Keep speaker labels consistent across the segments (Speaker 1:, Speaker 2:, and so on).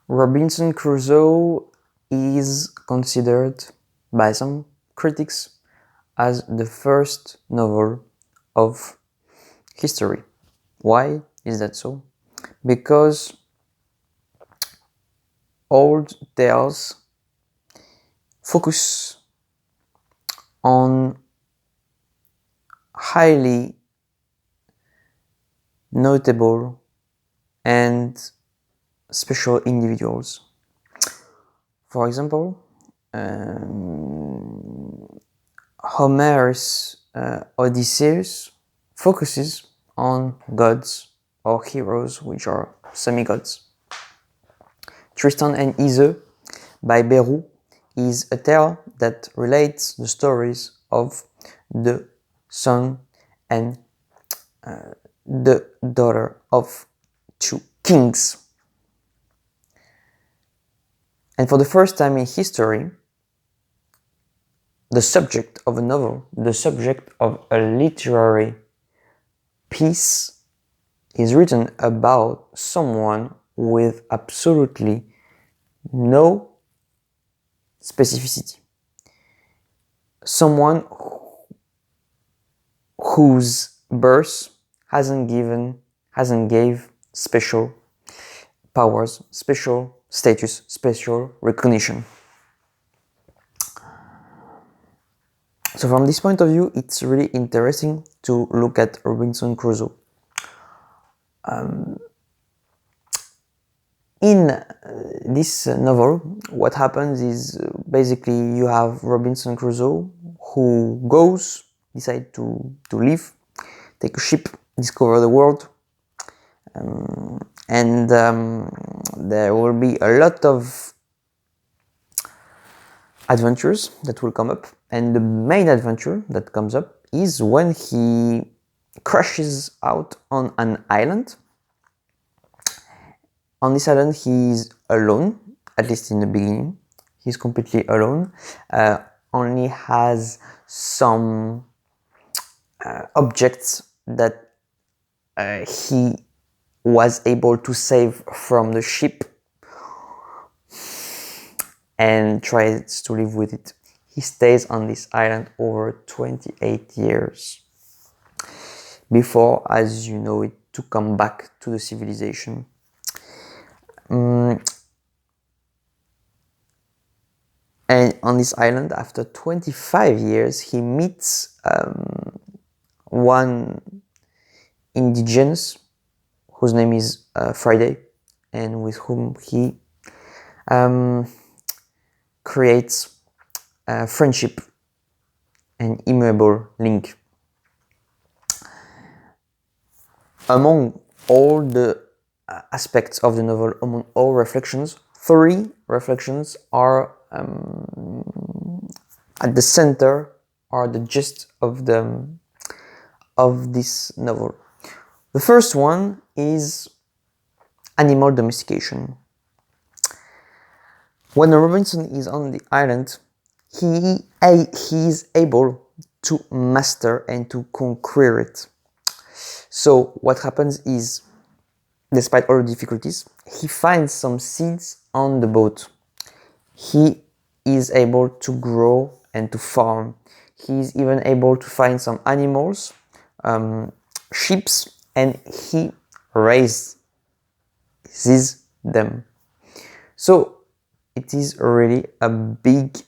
Speaker 1: Robinson Crusoe is considered by some critics as the first novel of history. Why is that so? Because old tales focus on highly notable and special individuals. For example, Homer's Odysseus focuses on gods or heroes, which are semi-gods. Tristan and Iseult by Berou is a tale that relates the stories of the son and the daughter of two kings. And for the first time in history, the subject of a novel, the subject of a literary piece is written about someone with absolutely no specificity. Someone whose birth hasn't gave special powers, special status, special recognition. So from this point of view, it's really interesting to look at Robinson Crusoe. In this novel, what happens is basically you have Robinson Crusoe who decide to leave, take a ship, discover the world, and there will be a lot of adventures that will come up, and the main adventure that comes up is when he crashes out on an island. On this island he's alone, at least in the beginning. He's completely alone, only has some objects that he was able to save from the ship and tries to live with it. He stays on this island over 28 years before, as you know it, to come back to the civilization. And on this island, after 25 years, he meets one indigenous whose name is Friday, and with whom he creates friendship and immovable link. Among all the aspects of the novel, among all reflections, 3 reflections are at the center, are the gist of this novel. The first one is animal domestication. When Robinson is on the island, he is able to master and to conquer it. So what happens is, despite all the difficulties, he finds some seeds on the boat. He is able to grow and to farm. He is even able to find some animals, sheep, and he raises them. So it is really a big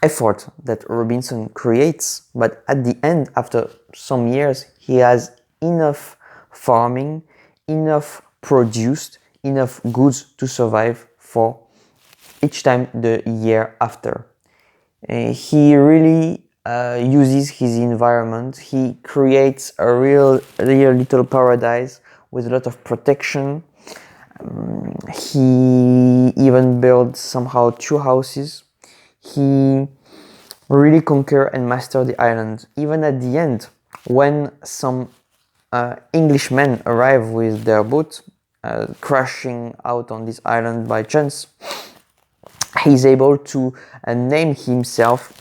Speaker 1: effort that Robinson creates, but at the end, after some years, he has enough farming, enough produced, enough goods to survive for each time the year after. He really uses his environment. He creates a real little paradise with a lot of protection. He even builds somehow 2 houses. He really conquer and master the island. Even at the end, when some Englishmen arrive with their boat, crashing out on this island by chance, he's able to name himself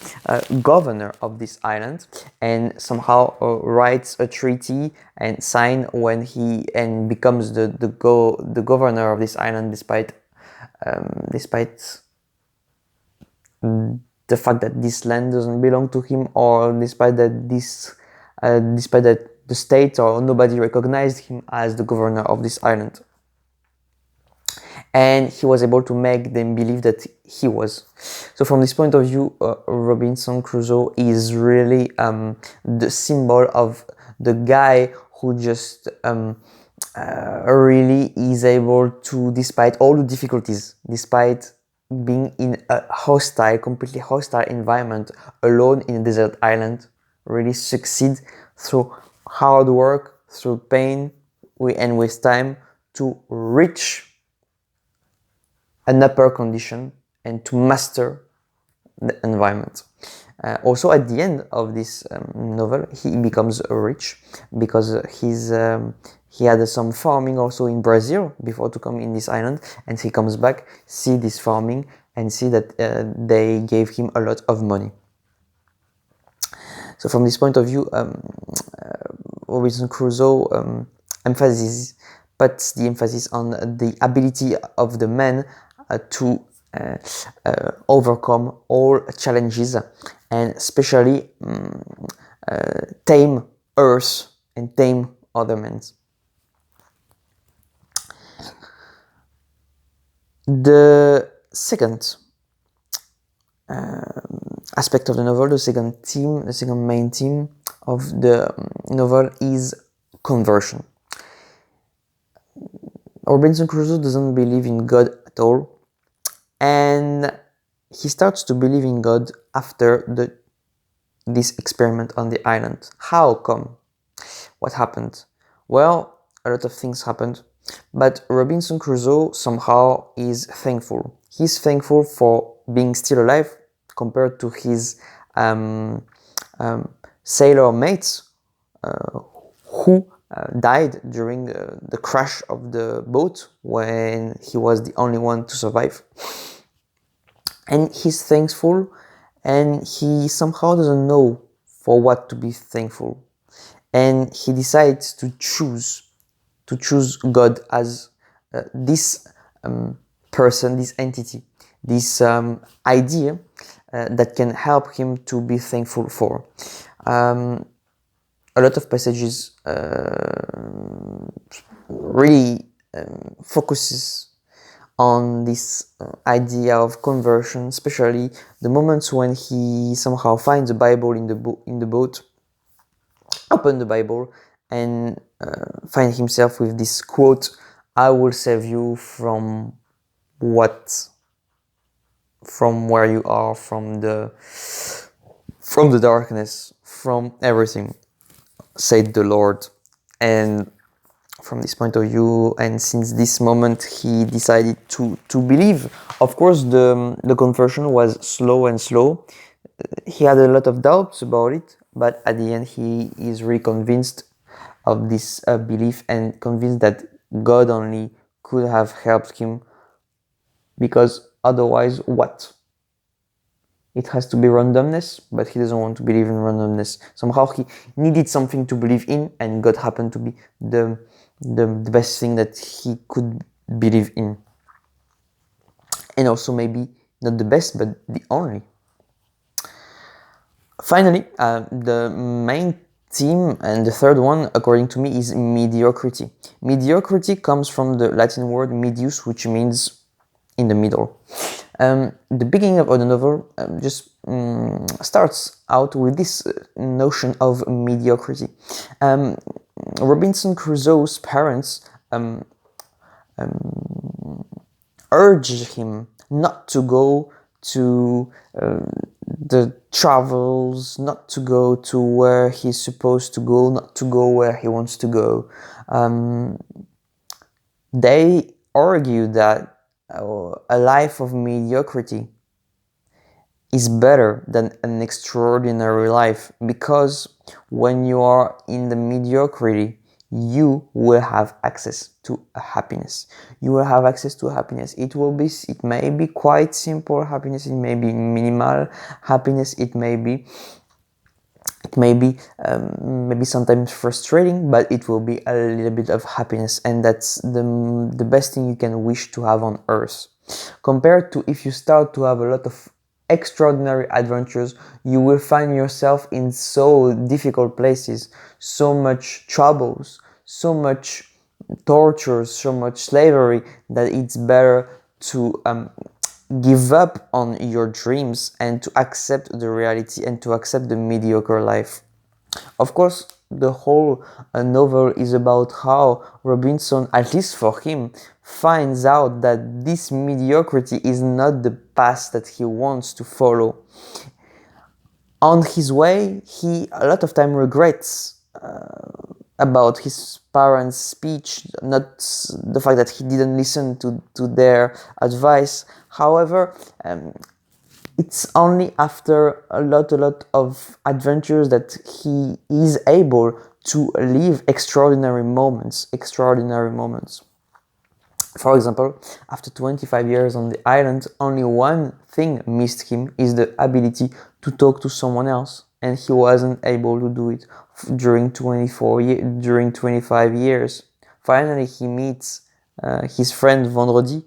Speaker 1: governor of this island, and somehow writes a treaty and sign when he and becomes the governor of this island, despite the fact that this land doesn't belong to him, or despite that the state or nobody recognized him as the governor of this island. And he was able to make them believe that he was. So from this point of view, Robinson Crusoe is really the symbol of the guy who just really is able to, despite all the difficulties, despite being in a completely hostile environment, alone in a desert island, really succeed through hard work, through pain, and with time to reach an upper condition and to master the environment. Also, at the end of this novel, he becomes rich because he had some farming also in Brazil before to come in this island, and he comes back, see this farming, and see that they gave him a lot of money. So from this point of view, Robinson Crusoe puts the emphasis on the ability of the man to overcome all challenges, and especially tame Earth and tame other men. The second aspect of the novel, the second main theme of the novel is conversion. Robinson Crusoe doesn't believe in God at all, and he starts to believe in God after this experiment on the island. How come? What happened? Well, a lot of things happened, but Robinson Crusoe somehow is thankful. He's thankful for being still alive compared to his sailor mates who died during the crash of the boat when he was the only one to survive. And he's thankful, and he somehow doesn't know for what to be thankful. And he decides to choose God as this person, this entity, this idea that can help him to be thankful for. A lot of passages really focuses on this idea of conversion, especially the moments when he somehow finds the Bible in the boat, open the Bible, and find himself with this quote: "I will save you from where you are, from the darkness, from everything, said the Lord." And from this point of view, and since this moment, he decided to believe. Of course, the conversion was slow and slow. He had a lot of doubts about it, but at the end, he is really convinced of this belief, and convinced that God only could have helped him, because otherwise, what? It has to be randomness, but he doesn't want to believe in randomness. Somehow he needed something to believe in, and God happened to be the best thing that he could believe in. And also maybe not the best, but the only. Finally, the main theme, and the third one, according to me, is mediocrity. Mediocrity comes from the Latin word medius, which means in the middle. The beginning of the novel just starts out with this notion of mediocrity. Robinson Crusoe's parents urged him not to go to the travels, not to go to where he's supposed to go, not to go where he wants to go. They argue that a life of mediocrity is better than an extraordinary life, because when you are in the mediocrity, you will have access to a happiness. You will have access to happiness. It may be quite simple happiness, it may be minimal happiness, it may be maybe sometimes frustrating, but it will be a little bit of happiness, and that's the best thing you can wish to have on earth. Compared to if you start to have a lot of extraordinary adventures, you will find yourself in so difficult places, so much troubles, so much tortures, so much slavery, that it's better to give up on your dreams and to accept the reality and to accept the mediocre life. Of course, the whole novel is about how Robinson, at least for him, finds out that this mediocrity is not the path that he wants to follow. On his way, he a lot of time regrets about his parents' speech, not the fact that he didn't listen to their advice. However, it's only after a lot of adventures that he is able to live extraordinary moments. For example, after 25 years on the island, only one thing missed him is the ability to talk to someone else, and he wasn't able to do it during 25 years. Finally, he meets his friend Vendredi,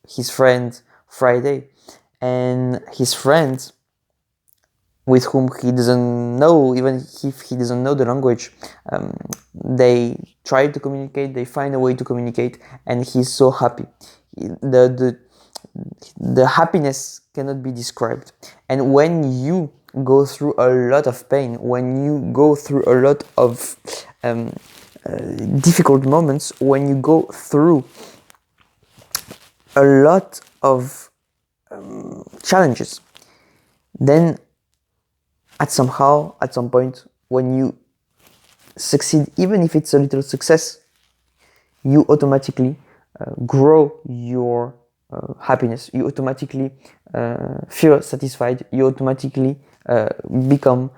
Speaker 1: his friend Friday, and his friend, with whom he doesn't know, even if he doesn't know the language, they try to communicate, they find a way to communicate, and he's so happy. The happiness cannot be described. And when you go through a lot of pain, when you go through a lot of difficult moments, when you go through a lot of challenges, then at some point, when you succeed, even if it's a little success, you automatically grow your happiness. You automatically feel satisfied. You automatically become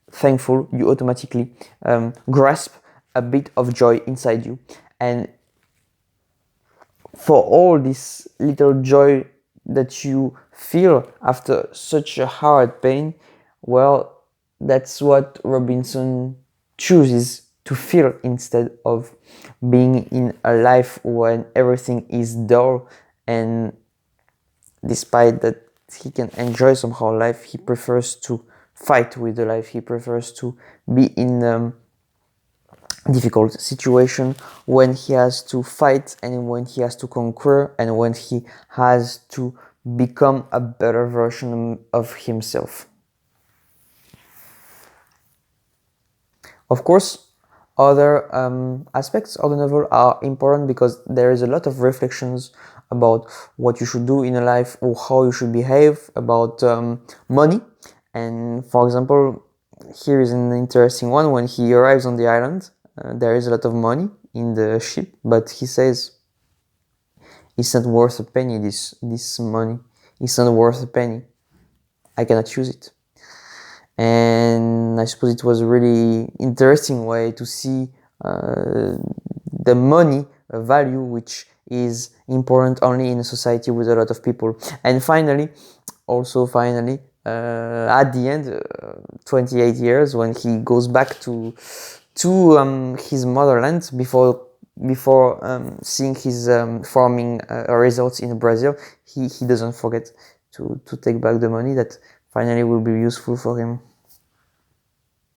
Speaker 1: thankful. You automatically grasp a bit of joy inside you. And for all this little joy that you feel after such a hard pain, well, that's what Robinson chooses to feel, instead of being in a life when everything is dull. And despite that he can enjoy somehow life, he prefers to fight with the life. He prefers to be in difficult situation when he has to fight, and when he has to conquer, and when he has to become a better version of himself. Of course, other aspects of the novel are important, because there is a lot of reflections about what you should do in a life, or how you should behave, about money. And for example, here is an interesting one. When he arrives on the island, there is a lot of money in the ship, but he says it's not worth a penny. This money, it's not worth a penny. I cannot use it. And I suppose it was a really interesting way to see the money value, which is important only in a society with a lot of people. And finally, at the end, 28 years, when he goes back to his motherland, before seeing his farming results in Brazil, he doesn't forget to take back the money that finally will be useful for him.